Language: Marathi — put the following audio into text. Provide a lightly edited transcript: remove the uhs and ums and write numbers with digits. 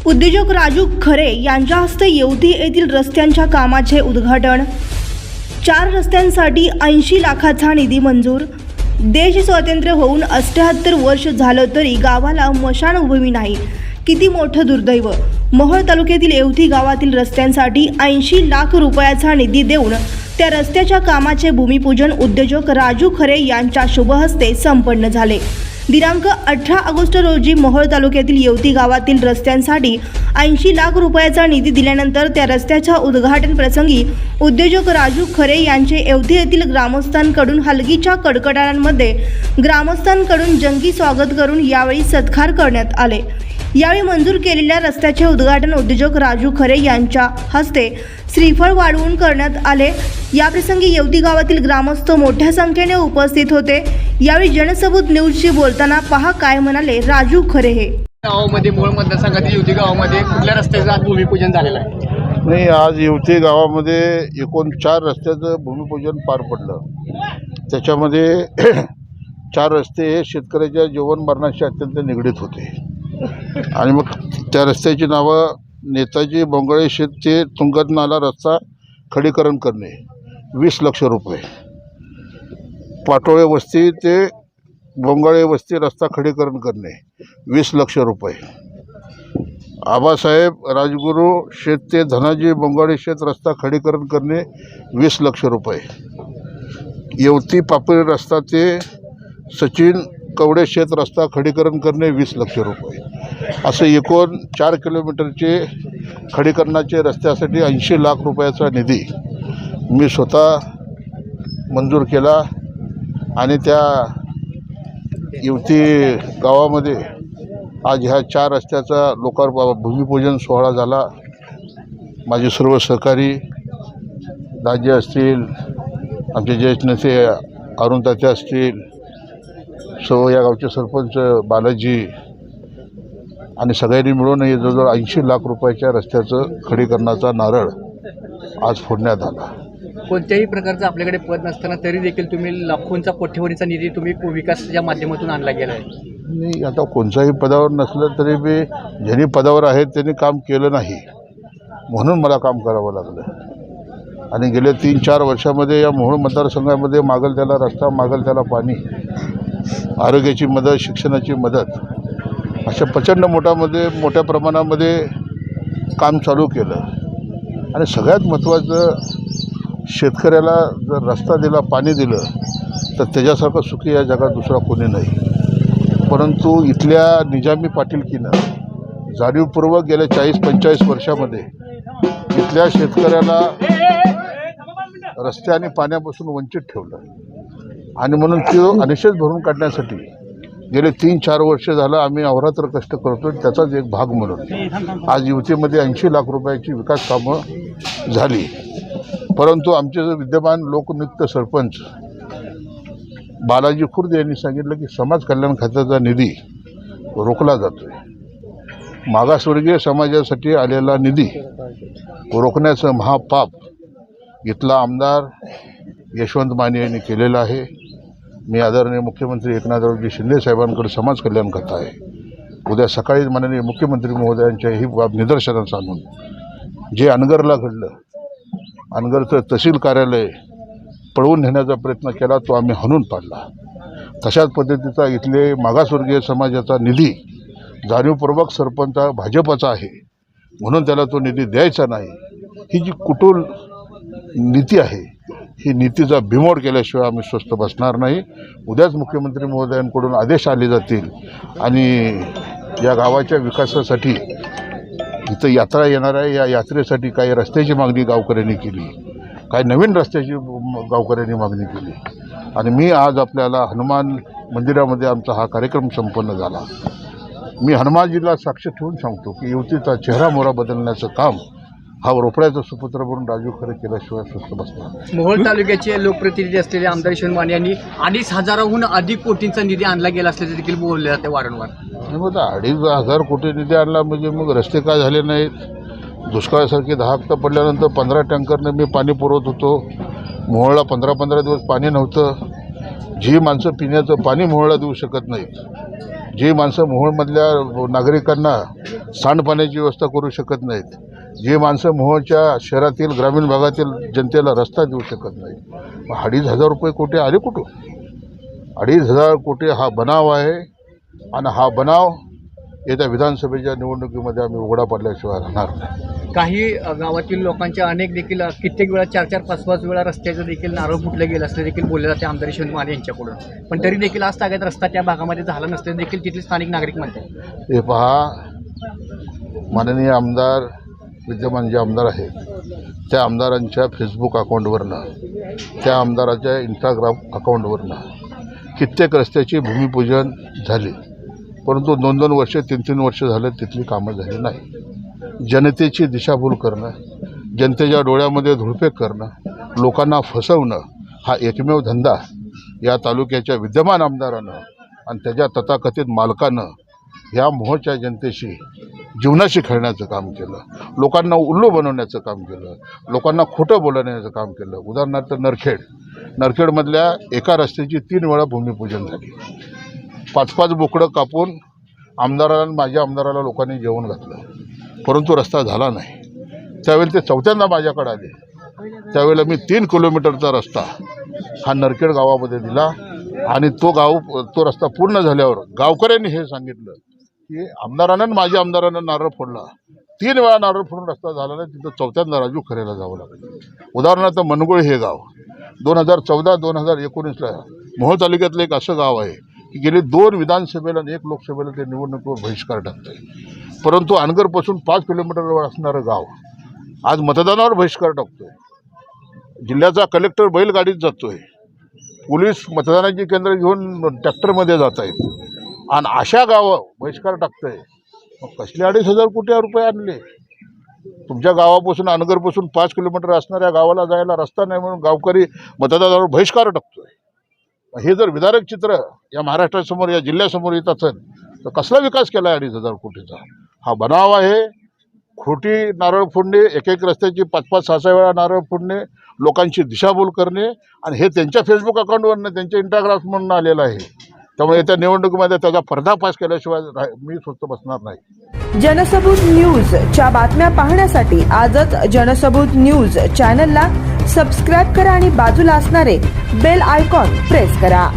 उद्योजक राजू खरे यांच्या हस्ते येवती येथील रस्त्यांच्या कामाचे उद्घाटन। 4 रस्त्यांसाठी 80 लाखाचा निधी मंजूर। देश स्वातंत्र्य होऊन 78 वर्ष झालं तरी गावाला मशानभूमी नाही, किती मोठं दुर्दैव। मोहोळ तालुक्यातील येवती गावातील रस्त्यांसाठी 80 लाख रुपयाचा निधी देऊन त्या रस्त्याच्या कामाचे भूमिपूजन उद्योजक राजू खरे यांच्या शुभ हस्ते संपन्न झाले। दिनांक 18 ऑगस्ट रोजी मोहोळ तालुक्यातील येवती गावातील रस्त्यांसाठी 80 लाख रुपयाचा निधी दिल्यानंतर त्या रस्त्याच्या उद्घाटन प्रसंगी उद्योजक राजू खरे यांचे येवती येथील ग्रामस्थांकडून हलगीच्या कडकडाटांमध्ये ग्रामस्थांकडून जंगी स्वागत करून यावेळी सत्कार करण्यात आले। यावेळी मंजूर केलेल्या रस्त्याचे उद्घाटन उद्योजक राजू खरे यांच्या हस्ते श्रीफळ वाढवून करण्यात आले। याप्रसंगी येवती गावातील ग्रामस्थ मोठ्या संख्येने उपस्थित होते। यावेळी जनसबूत न्यूजशी बोलताना पहा काय म्हणाले राजू खरे। हे गावामध्ये मोहोळ मतदारसंघातील येवती गावामध्ये कुठल्या रस्त्याचं आज भूमिपूजन झालेलं आहे? नाही, आज येवती गावामध्ये एकूण 4 रस्त्याचं भूमिपूजन पार पडलं। त्याच्यामध्ये 4 रस्ते हे शेतकऱ्याच्या जीवन मरणाशी अत्यंत निगडीत होते आणि मग त्या रस्त्याची नावं नेताजी बोंगळे शेत ते तुंगत नाला रस्ता खडीकरण करणे 20 लाख रुपये, पाटोळे वस्ती ते बोंगळे वस्ती रस्ता खडीकरण करणे 20 लाख रुपये, आबासाहेब राजगुरू शेत ते धनाजी बोंगळे शेत रस्ता खडीकरण करणे 20 लाख रुपये, येवती पापरी रस्ता ते सचिन कवडे शेत रस्ता खडीकरण करणे 20 लाख रुपये, असे एकूण 4 किलोमीटरचे खडीकरणाचे रस्त्यासाठी 80 लाख रुपयाचा निधी मी स्वतः मंजूर केला आणि त्या येवती गावामध्ये आज ह्या 4 रस्त्याचा भूमिपूजन सोहळा झाला। माझे सर्व सहकारी दाजी असतील, आमचे ज्येष्ठ नेते अरुण तात्या असतील, सर्व या गावचे सरपंच बालाजी आणि सगळ्यांनी मिळून हे जवळजवळ 80 लाख रुपयाच्या रस्त्याचं खडीकरणाचा नारळ आज फोडण्यात आला। कोणत्याही प्रकारचं आपल्याकडे पद नसताना तरी देखील तुम्ही लाखोंचा कोट्यवधीचा निधी तुम्ही विकासाच्या माध्यमातून आणला गेला आहे। नाही, आता कोणत्याही पदावर नसलं तरी मी ज्यांनी पदावर आहेत त्यांनी काम केलं नाही म्हणून मला काम करावं लागलं आणि गेल्या 3-4 वर्षामध्ये या मोहोळ मतदारसंघामध्ये मागल त्याला रस्ता, मागल त्याला पाणी, आरोग्याची मदत, शिक्षणाची मदत अशा प्रचंड मोठ्या प्रमाणामध्ये काम चालू केलं आणि सगळ्यात महत्त्वाचं शेतकऱ्याला जर रस्ता दिला, पाणी दिलं तर त्याच्यासारखं सुखी या जगात दुसरा कोणी नाही। परंतु इथल्या निजामी पाटीलकीनं जाणीवपूर्वक गेल्या 40-45 वर्षामध्ये इथल्या शेतकऱ्याला रस्ते आणि पाण्यापासून वंचित ठेवलं आणि म्हणून तो अनिश्चित भरून काढण्यासाठी गेले 3-4 वर्ष झालं आम्ही अहोरात्र कष्ट करतो। त्याचाच एक भाग म्हणून आज येवतीमध्ये 80 लाख रुपयाची विकास कामं झाली। परंतु आमचे विद्यमान लोकनियुक्त सरपंच बालाजी खुर्द यांनी सांगितलं की समाज कल्याण खात्याचा निधी रोखला जातो आहे। मागासवर्गीय समाजासाठी आलेला निधी रोखण्याचं महापाप इथला आमदार यशवंत माने यांनी केलेलं आहे। मी आदरणीय मुख्यमंत्री एकनाथरावजी शिंदे साहेबांकडे समाज कल्याण खातं आहे। उद्या सकाळी माननीय मुख्यमंत्री महोदयांच्या ही बाब निदर्शनास आणून जे अनगरला घडलं, अनगरचं तहसील कार्यालय पळवून नेण्याचा प्रयत्न केला, तो आम्ही हाणून पाडला। तशाच पद्धतीचा इथले मागासवर्गीय समाजाचा निधी जाणीवपूर्वक सरपंच भाजपचा आहे म्हणून त्याला तो निधी द्यायचा नाही, ही जी कुटुल नीती आहे ही नीतीचा बिमोड केल्याशिवाय आम्ही स्वस्थ बसणार नाही। उद्याच मुख्यमंत्री महोदयांकडून आदेश आले जातील आणि या गावाच्या विकासासाठी इथं यात्रा येणार आहे, या यात्रेसाठी काही रस्त्याची मागणी गावकऱ्यांनी केली, काही नवीन रस्त्याची गावकऱ्यांनी मागणी केली आणि मी आज आपल्याला हनुमान मंदिरामध्ये आमचा हा कार्यक्रम संपन्न झाला। मी हनुमानजीला साक्ष ठेवून सांगतो की येवतीचा चेहरा मोहरा बदलण्याचं काम हा रोपड्याचा सुपुत्र म्हणून राजू खरे केल्याशिवाय स्वस्थ बसणार। मोहोळ तालुक्याचे लोकप्रतिनिधी असलेले आमदार यशवंत माने यांनी 2,500 अधिक कोटींचा निधी आणला गेला असल्याचे देखील बोलले जाते वारंवार। मग 2,500 कोटी निधी आणला म्हणजे मग रस्ते काय झाले नाहीत? दुष्काळासारखे 10 हप्ता पडल्यानंतर 15 टँकरने मी पाणी पुरवत होतो। मोहोळला 15-15 दिवस पाणी नव्हतं। जी माणसं पिण्याचं पाणी मोहोळला देऊ शकत नाहीत, जी माणसं मोहोळमधल्या नागरिकांना सांडपाण्याची व्यवस्था करू शकत नाहीत, जे माणसं मोहोळच्या शहरातील ग्रामीण भागातील जनतेला रस्ता देऊ शकत नाहीत, मग 2,500 कोटी आले कुठून? 2,500 कोटी हा बनाव आहे आणि हा बनाव येत्या विधानसभेच्या निवडणुकीमध्ये आम्ही उघडा पडल्याशिवाय राहणार नाही. काही गावातील लोकांच्या अनेक देखील कित्येक वेळा 4-4, 5-5 वेळा रस्त्याचं देखील नारळ फुटले गेलं असले देखील बोलले जाते आमदार यशवंत माने यांच्याकडून, पण तरी देखील आज ताग्यात रस्ता त्या भागामध्ये झाला नसले देखील तिथले स्थानिक नागरिक म्हणतात. हे पहा, माननीय आमदार विद्यमान जे आमदार आहेत त्या आमदारांच्या फेसबुक अकाउंटवरनं, त्या आमदाराच्या इंस्टाग्राम अकाउंटवरनं कित्येक रस्त्याची भूमिपूजन झाली, परंतु 2-2 वर्ष 3-3 वर्ष झालं तिथली कामं झाली नाही. जनतेची दिशाभूल करणं, जनतेच्या डोळ्यामध्ये धुळफेक करणं, लोकांना फसवणं हा एकमेव धंदा या तालुक्याच्या विद्यमान आमदारानं आणि त्याच्या तथाकथित मालकानं ह्या मोहोळच्या जनतेशी जीवनाशी खेळण्याचं काम केलं, लोकांना उल्लू बनवण्याचं काम केलं, लोकांना खोटं बोलवण्याचं काम केलं. उदाहरणार्थ नरखेडमधल्या एका रस्त्याची 3 वेळा भूमिपूजन झाली, 5-5 बोकडं कापून आमदाराला, माझ्या आमदाराला लोकांनी जेवण घातलं, परंतु रस्ता झाला नाही. त्यावेळी ते चौथ्यांदा माझ्याकडे आले, त्यावेळेला मी 3 किलोमीटरचा रस्ता हा नरखेड गावामध्ये दिला आणि तो रस्ता पूर्ण झाल्यावर गावकऱ्यांनी हे सांगितलं की आमदारानं, माझ्या आमदारानं नारळ फोडला, 3 वेळा नारळ फोडून रस्ता झाला नाही, तिथं चौथ्यांदा राजू खरेला जावं लागलं. उदाहरणार्थ मनगुळ हे गाव 2014-2019ला मोहोळ तालुक्यातलं एक असं गाव आहे की गेली 2 विधानसभेला आणि 1 लोकसभेला ते निवडणुकीवर बहिष्कार टाकतंय, परंतु अनगरपासून 5 किलोमीटरवर असणारं गाव आज मतदानावर बहिष्कार टाकतोय. जिल्ह्याचा कलेक्टर बैलगाडीत जातोय, पोलीस मतदानाची केंद्र घेऊन ट्रॅक्टरमध्ये जात आहेत आणि अशा गावं बहिष्कार टाकतंय. मग कसले 2,500 कोटी रुपये आणले? तुमच्या गावापासून अनगरपासून 5 किलोमीटर असणाऱ्या गावाला जायला रस्ता नाही म्हणून गावकरी मतदानावर बहिष्कार टाकतोय. हे जर विदारक चित्र या महाराष्ट्रासमोर, या जिल्ह्यासमोर येत असेल तर कसला विकास केला आहे 2,500 कोटीचा? हा बनाव आहे. खोटी नारळ फोडणे, एक रस्त्याची 5-5, 6-6 वेळा नारळ फोडणे, लोकांची दिशाभूल करणे, आणि हे त्यांच्या फेसबुक अकाउंटवरनं, त्यांच्या इंस्टाग्रामवरनं आलेलं आहे. त्यामुळे येत्या निवडणुकीमध्ये त्याचा पर्दाफाश केल्याशिवाय मी स्वस्त बसणार नाही. जनसबूत न्यूजच्या बातम्या पाहण्यासाठी आजच जनसबूत न्यूज चॅनलला सबस्क्राईब करा आणि बाजूला असणारे बेल आयकॉन प्रेस करा.